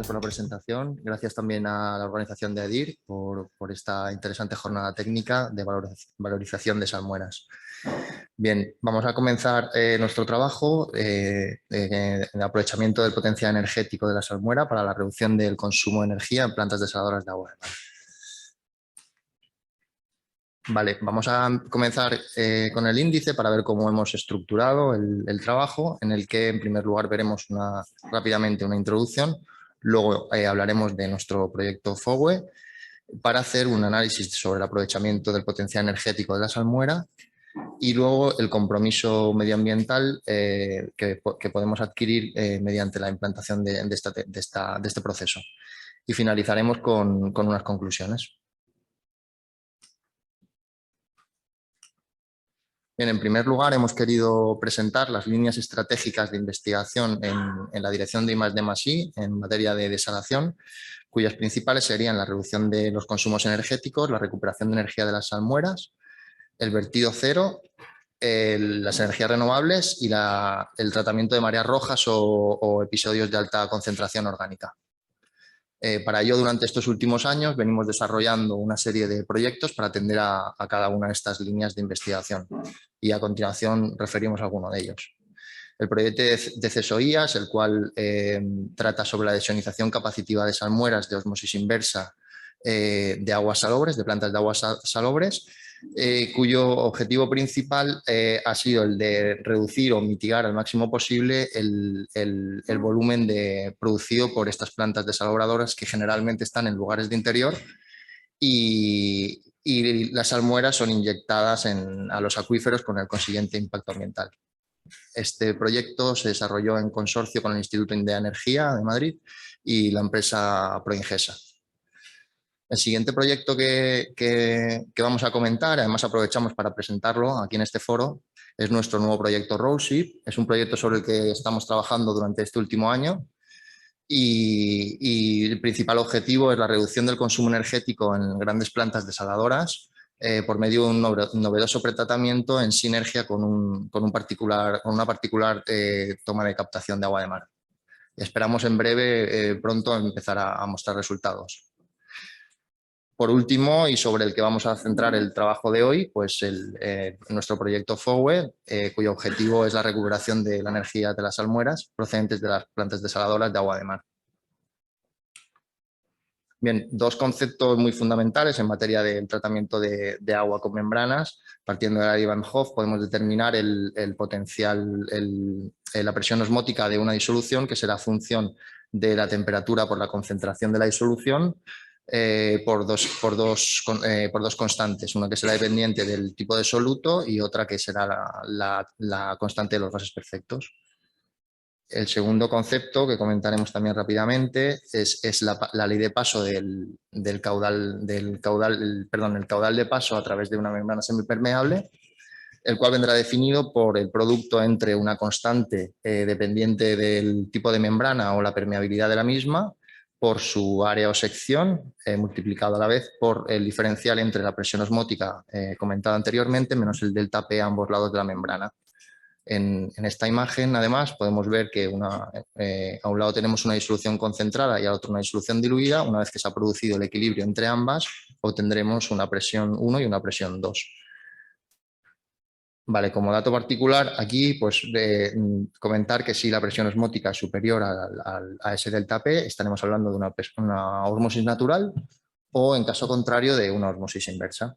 gracias por la presentación. Gracias también a la organización de ADIR por esta interesante jornada técnica de valorización de salmueras. Bien, vamos a comenzar nuestro trabajo en el aprovechamiento del potencial energético de la salmuera para la reducción del consumo de energía en plantas desaladoras de agua de mar. Vale, vamos a comenzar con el índice para ver cómo hemos estructurado el trabajo, en el que en primer lugar veremos rápidamente una introducción, luego hablaremos de nuestro proyecto FOWE para hacer un análisis sobre el aprovechamiento del potencial energético de la salmuera y luego el compromiso medioambiental que podemos adquirir mediante la implantación de este proceso. Y finalizaremos con unas conclusiones. Bien, en primer lugar, hemos querido presentar las líneas estratégicas de investigación en la dirección de I+D+I en materia de desalación, cuyas principales serían la reducción de los consumos energéticos, la recuperación de energía de las salmueras, el vertido cero, las energías renovables y el tratamiento de mareas rojas o episodios de alta concentración orgánica. Para ello, durante estos últimos años, venimos desarrollando una serie de proyectos para atender a cada una de estas líneas de investigación y a continuación referimos a alguno de ellos. El proyecto de CESOIAS, el cual trata sobre la desionización capacitiva de salmueras de osmosis inversa de aguas salobres, de plantas de aguas salobres, cuyo objetivo principal ha sido el de reducir o mitigar al máximo posible el volumen producido por estas plantas desaladoras que generalmente están en lugares de interior y las salmueras son inyectadas a los acuíferos con el consiguiente impacto ambiental. Este proyecto se desarrolló en consorcio con el Instituto de Energía de Madrid y la empresa Proingesa. El siguiente proyecto que vamos a comentar, además aprovechamos para presentarlo aquí en este foro, es nuestro nuevo proyecto Roseship. Es un proyecto sobre el que estamos trabajando durante este último año y el principal objetivo es la reducción del consumo energético en grandes plantas desaladoras por medio de un novedoso pretratamiento en sinergia con una particular toma de captación de agua de mar. Esperamos en breve, pronto, empezar a mostrar resultados. Por último, y sobre el que vamos a centrar el trabajo de hoy, pues nuestro proyecto FOWE, cuyo objetivo es la recuperación de la energía de las salmueras procedentes de las plantas desaladoras de agua de mar. Bien, dos conceptos muy fundamentales en materia del tratamiento de agua con membranas. Partiendo de la ley Van Hoff, podemos determinar el potencial, la presión osmótica de una disolución, que será función de la temperatura por la concentración de la disolución, por dos constantes, una que será dependiente del tipo de soluto y otra que será la constante de los gases perfectos. El segundo concepto, que comentaremos también rápidamente, es la ley de paso el caudal de paso a través de una membrana semipermeable, el cual vendrá definido por el producto entre una constante dependiente del tipo de membrana o la permeabilidad de la misma, por su área o sección, multiplicado a la vez por el diferencial entre la presión osmótica comentada anteriormente, menos el delta P a ambos lados de la membrana. En esta imagen, además, podemos ver que a un lado tenemos una disolución concentrada y al otro una disolución diluida. Una vez que se ha producido el equilibrio entre ambas, obtendremos una presión 1 y una presión 2. Vale, como dato particular, aquí pues comentar que si la presión osmótica es superior a ese delta P, estaremos hablando de una ósmosis natural o, en caso contrario, de una ósmosis inversa.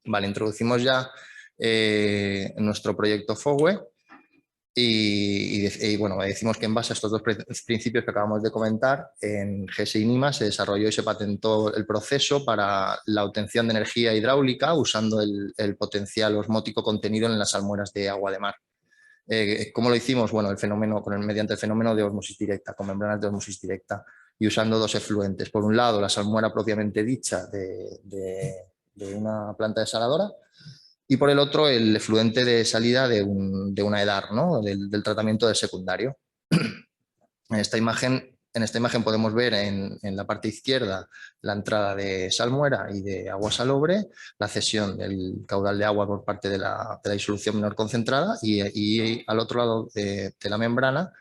Vale, introducimos ya nuestro proyecto FOWE y bueno, decimos que en base a estos dos principios que acabamos de comentar, en GSI NIMA se desarrolló y se patentó el proceso para la obtención de energía hidráulica usando el potencial osmótico contenido en las salmueras de agua de mar. ¿Cómo lo hicimos? Bueno, mediante el fenómeno de ósmosis directa, con membranas de ósmosis directa y usando dos efluentes. Por un lado, la salmuera propiamente dicha de una planta desaladora, y por el otro el efluente de salida de una EDAR, ¿no? del tratamiento del secundario. En esta imagen podemos ver en la parte izquierda la entrada de salmuera y de agua salobre, la cesión del caudal de agua por parte de la disolución menor concentrada y al otro lado de la membrana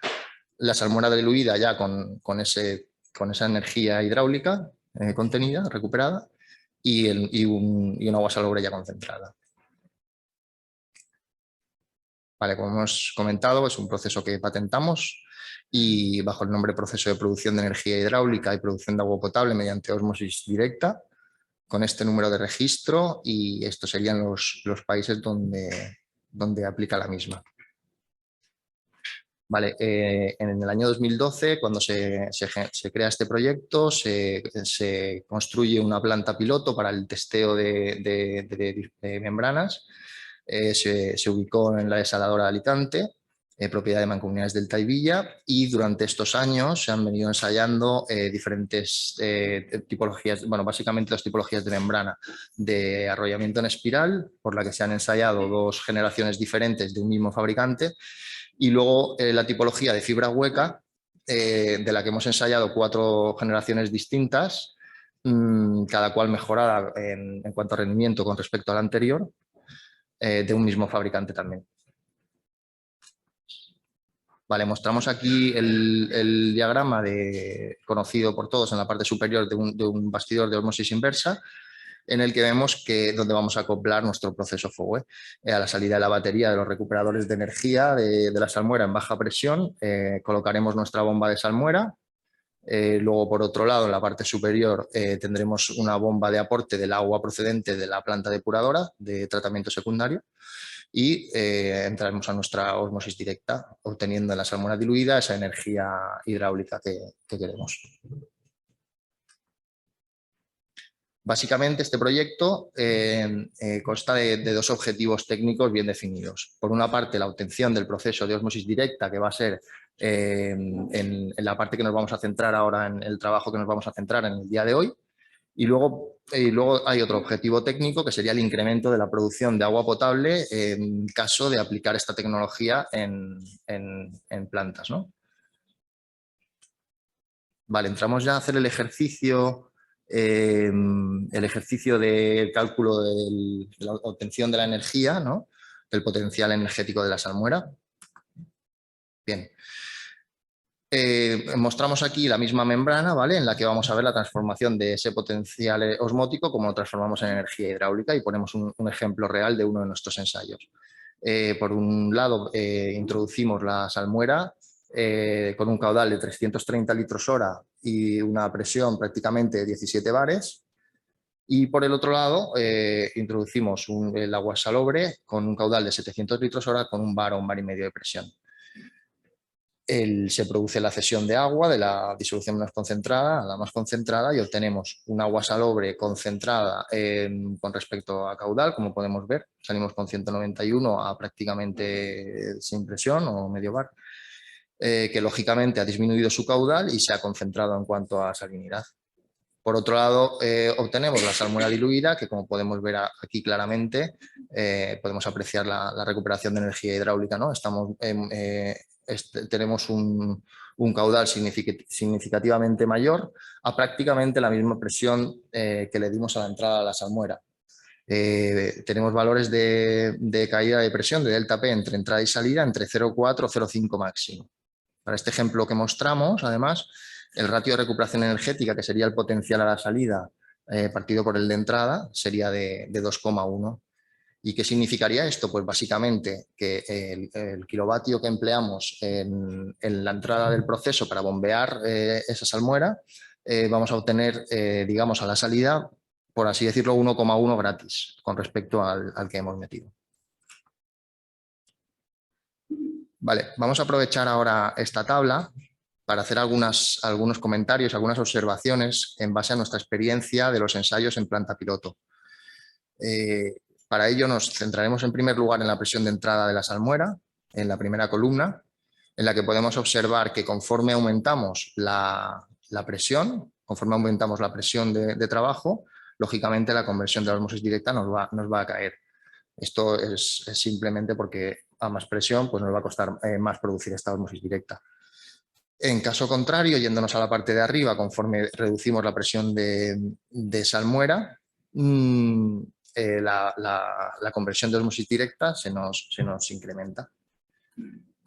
la salmuera diluida ya con esa energía hidráulica contenida, recuperada, y un agua salobre ya concentrada. Vale, como hemos comentado, es un proceso que patentamos y bajo el nombre proceso de producción de energía hidráulica y producción de agua potable mediante ósmosis directa, con este número de registro, y estos serían los países donde aplica la misma. Vale, en el año 2012, cuando se crea este proyecto, se construye una planta piloto para el testeo de membranas. Se ubicó en la desaladora de Alicante, propiedad de Mancomunidades Delta y Villa, y durante estos años se han venido ensayando diferentes tipologías, bueno, básicamente dos tipologías de membrana: de arrollamiento en espiral, por la que se han ensayado dos generaciones diferentes de un mismo fabricante, y luego la tipología de fibra hueca, de la que hemos ensayado 4 generaciones distintas, cada cual mejorada en cuanto a rendimiento con respecto a la anterior, de un mismo fabricante también. Vale, mostramos aquí el diagrama conocido por todos en la parte superior de un bastidor de ósmosis inversa, en el que vemos donde vamos a acoplar nuestro proceso FOWE. A la salida de la batería de los recuperadores de energía de la salmuera en baja presión, colocaremos nuestra bomba de salmuera. Luego, por otro lado, en la parte superior tendremos una bomba de aporte del agua procedente de la planta depuradora de tratamiento secundario, y entraremos a nuestra ósmosis directa, obteniendo en la salmuera diluida esa energía hidráulica que queremos. Básicamente, este proyecto consta de 2 objetivos técnicos bien definidos. Por una parte, la obtención del proceso de ósmosis directa, que va a ser en la parte que nos vamos a centrar ahora, en el trabajo que nos vamos a centrar en el día de hoy. Y luego hay otro objetivo técnico, que sería el incremento de la producción de agua potable en caso de aplicar esta tecnología en plantas, ¿no? Vale, entramos ya a hacer el ejercicio de cálculo de la obtención de la energía, ¿no? Del potencial energético de la salmuera. Bien. Mostramos aquí la misma membrana, ¿vale?, en la que vamos a ver la transformación de ese potencial osmótico, como lo transformamos en energía hidráulica, y ponemos un ejemplo real de uno de nuestros ensayos. Por un lado, introducimos la salmuera con un caudal de 330 litros hora y una presión prácticamente de 17 bares. Y por el otro lado, introducimos el agua salobre con un caudal de 700 litros hora con un bar o un bar y medio de presión. Se produce la cesión de agua de la disolución menos concentrada a la más concentrada, y obtenemos un agua salobre concentrada con respecto a caudal. Como podemos ver, salimos con 191 a prácticamente sin presión o medio bar, que lógicamente ha disminuido su caudal y se ha concentrado en cuanto a salinidad. Por otro lado, obtenemos la salmuera diluida, que como podemos ver aquí claramente, podemos apreciar la recuperación de energía hidráulica, ¿no? Tenemos un caudal significativamente mayor a prácticamente la misma presión que le dimos a la entrada de la salmuera. Tenemos valores de caída de presión de delta P entre entrada y salida entre 0,4 y 0,5 máximo. Para este ejemplo que mostramos, además, el ratio de recuperación energética, que sería el potencial a la salida partido por el de entrada, sería de 2,1. ¿Y qué significaría esto? Pues básicamente que el kilovatio que empleamos en la entrada del proceso para bombear esa salmuera, vamos a obtener, digamos, a la salida, por así decirlo, 1,1 gratis con respecto al que hemos metido. Vale, vamos a aprovechar ahora esta tabla para hacer algunos comentarios, algunas observaciones en base a nuestra experiencia de los ensayos en planta piloto. Para ello nos centraremos en primer lugar en la presión de entrada de la salmuera, en la primera columna, en la que podemos observar que conforme aumentamos la presión, conforme aumentamos la presión de trabajo, lógicamente la conversión de la ósmosis directa nos va a caer. Esto es simplemente porque a más presión pues nos va a costar más producir esta ósmosis directa. En caso contrario, yéndonos a la parte de arriba, conforme reducimos la presión de salmuera, la conversión de ósmosis directa se nos incrementa.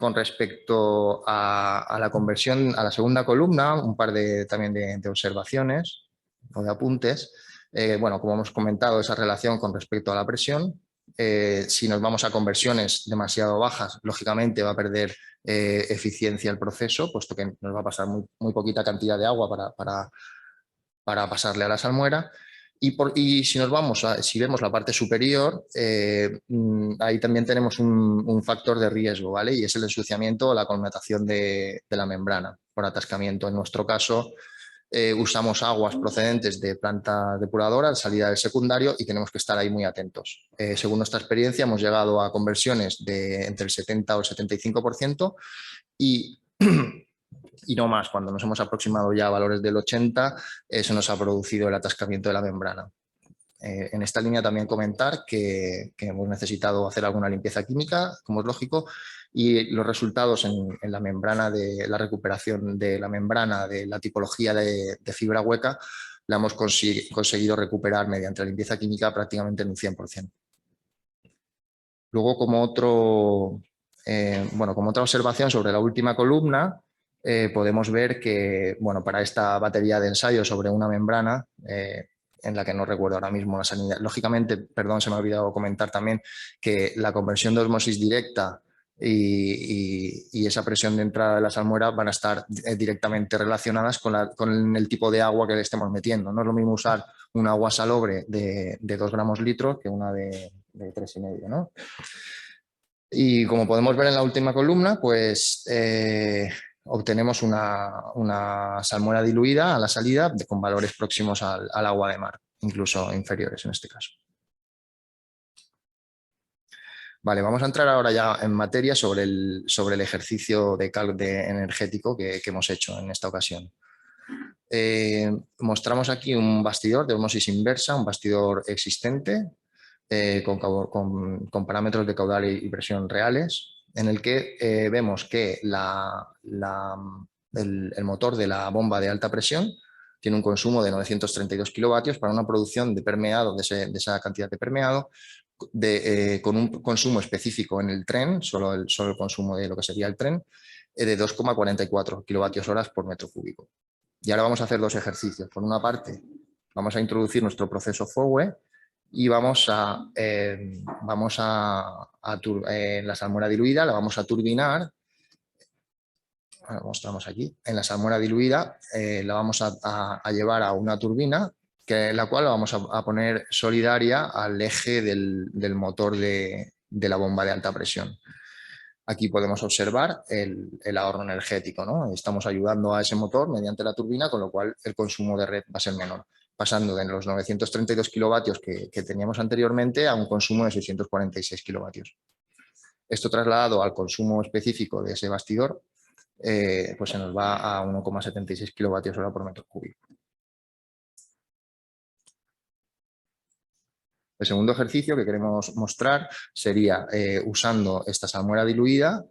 Con respecto a la conversión a la segunda columna, un par también de observaciones o de apuntes. Bueno, como hemos comentado, esa relación con respecto a la presión. Si nos vamos a conversiones demasiado bajas, lógicamente va a perder eficiencia el proceso, puesto que nos va a pasar muy poquita cantidad de agua para pasarle a la salmuera. Y si si vemos la parte superior, ahí también tenemos un factor de riesgo, ¿vale? Y es el ensuciamiento o la colmatación de la membrana por atascamiento. En nuestro caso, usamos aguas procedentes de planta depuradora, salida del secundario, y tenemos que estar ahí muy atentos. Según nuestra experiencia, hemos llegado a conversiones de entre el 70 o el 75% y y no más. Cuando nos hemos aproximado ya a valores del 80, se nos ha producido el atascamiento de la membrana. En esta línea también comentar que hemos necesitado hacer alguna limpieza química, como es lógico, y los resultados en la membrana de la recuperación de la membrana, de la tipología de fibra hueca, la hemos conseguido recuperar mediante la limpieza química prácticamente en un 100%. Luego, como otra observación sobre la última columna, podemos ver que, bueno, para esta batería de ensayo sobre una membrana, en la que no recuerdo ahora mismo la salinidad, lógicamente, perdón, se me ha olvidado comentar también que la conversión de osmosis directa y esa presión de entrada de la salmuera van a estar directamente relacionadas con el tipo de agua que le estemos metiendo. No es lo mismo usar un agua salobre de 2 gramos litro que una de 3,5, ¿no? Y como podemos ver en la última columna, pues obtenemos una salmuera diluida a la salida con valores próximos al agua de mar, incluso inferiores en este caso. Vale, vamos a entrar ahora ya en materia sobre el ejercicio energético que hemos hecho en esta ocasión. Mostramos aquí un bastidor de osmosis inversa, un bastidor existente, con parámetros de caudal y presión reales, en el que vemos que el motor de la bomba de alta presión tiene un consumo de 932 kilovatios para una producción de permeado, de esa cantidad de permeado, con un consumo específico en el tren, solo el consumo de lo que sería el tren, de 2,44 kilovatios horas por metro cúbico. Y ahora vamos a hacer dos ejercicios. Por una parte, vamos a introducir nuestro proceso FOWE y vamos a la salmuera diluida, la vamos a turbinar. Lo mostramos aquí. En la salmuera diluida la vamos a llevar a una turbina, la cual la vamos a poner solidaria al eje del motor de la bomba de alta presión. Aquí podemos observar el ahorro energético, ¿no? Estamos ayudando a ese motor mediante la turbina, con lo cual el consumo de red va a ser menor, pasando de los 932 kilovatios que teníamos anteriormente a un consumo de 646 kilovatios. Esto trasladado al consumo específico de ese bastidor, pues se nos va a 1,76 kilovatios hora por metro cúbico. El segundo ejercicio que queremos mostrar sería usando esta salmuera diluida,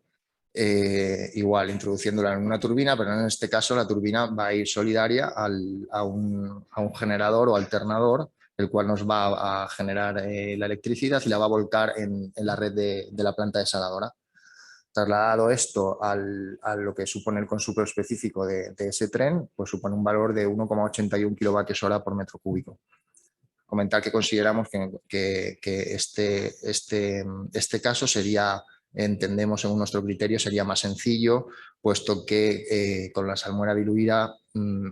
igual introduciéndola en una turbina, pero en este caso la turbina va a ir solidaria a un generador o alternador, el cual nos va a generar la electricidad y la va a volcar en la red de la planta desaladora. Trasladado esto a lo que supone el consumo específico de ese tren, pues supone un valor de 1,81 kilovatios hora por metro cúbico. Comentar que consideramos que este caso sería, entendemos según nuestro criterio, sería más sencillo, puesto que con la salmuera diluida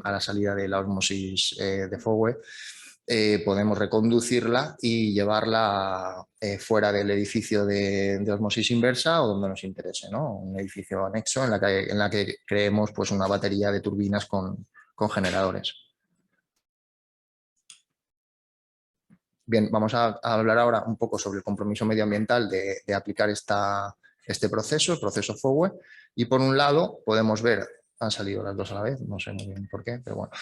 a la salida de la osmosis de FOWE podemos reconducirla y llevarla fuera del edificio de osmosis inversa o donde nos interese, ¿no? Un edificio anexo en la que creemos pues, una batería de turbinas con generadores. Bien, vamos a hablar ahora un poco sobre el compromiso medioambiental de aplicar este proceso, el proceso FOWE, y por un lado podemos ver, han salido las dos a la vez, no sé muy bien por qué, pero bueno.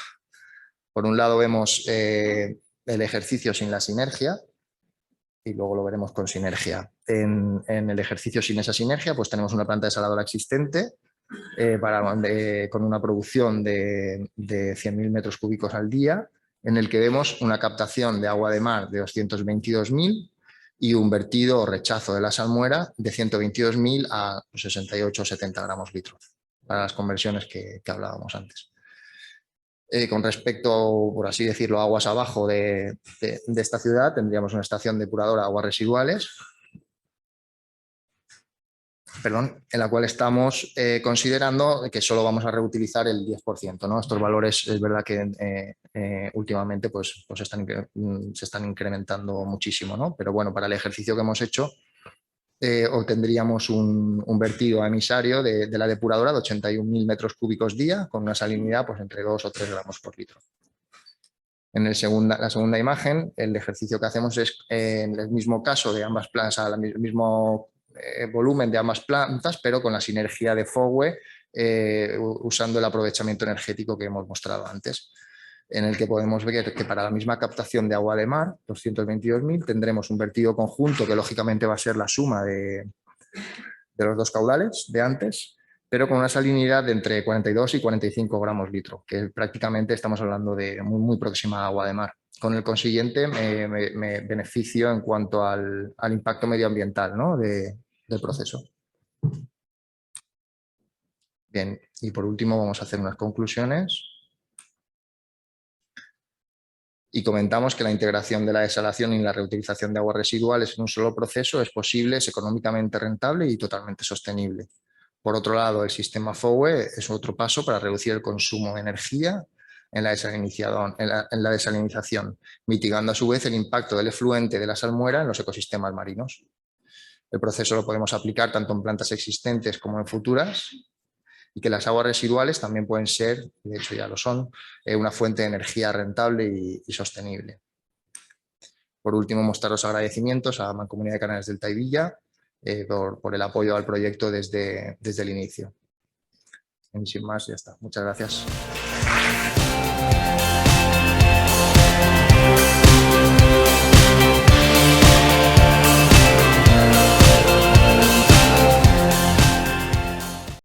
Por un lado vemos el ejercicio sin la sinergia y luego lo veremos con sinergia. En el ejercicio sin esa sinergia pues tenemos una planta desaladora existente con una producción de 100.000 metros cúbicos al día, en el que vemos una captación de agua de mar de 222.000 y un vertido o rechazo de la salmuera de 122.000 a 68 o 70 gramos litro, para las conversiones que hablábamos antes. Con respecto, por así decirlo, a aguas abajo de esta ciudad, tendríamos una estación depuradora de aguas residuales, en la cual estamos considerando que solo vamos a reutilizar el 10%, ¿no? Estos valores es verdad que últimamente pues se están incrementando muchísimo, ¿no? Pero bueno, para el ejercicio que hemos hecho obtendríamos un vertido emisario de la depuradora de 81.000 metros cúbicos día con una salinidad pues, entre 2 o 3 gramos por litro. En la segunda imagen, el ejercicio que hacemos es en el mismo caso de ambas plantas, al mismo volumen de ambas plantas, pero con la sinergia de FOWE, usando el aprovechamiento energético que hemos mostrado antes, en el que podemos ver que para la misma captación de agua de mar, 222.000, tendremos un vertido conjunto que lógicamente va a ser la suma de los dos caudales de antes, pero con una salinidad de entre 42 y 45 gramos litro, que prácticamente estamos hablando de muy próxima a agua de mar. Con el consiguiente me beneficio en cuanto al impacto medioambiental, ¿no? del proceso. Bien, y por último vamos a hacer unas conclusiones. Y comentamos que la integración de la desalación y la reutilización de aguas residuales en un solo proceso es posible, es económicamente rentable y totalmente sostenible. Por otro lado, el sistema FOWE es otro paso para reducir el consumo de energía en la desalinización, mitigando a su vez el impacto del efluente de la salmuera en los ecosistemas marinos. El proceso lo podemos aplicar tanto en plantas existentes como en futuras, y que las aguas residuales también pueden ser, de hecho ya lo son, una fuente de energía rentable y sostenible. Por último, mostrar los agradecimientos a la Mancomunidad de Canales del Taivilla por el apoyo al proyecto desde el inicio. Y sin más, ya está. Muchas gracias.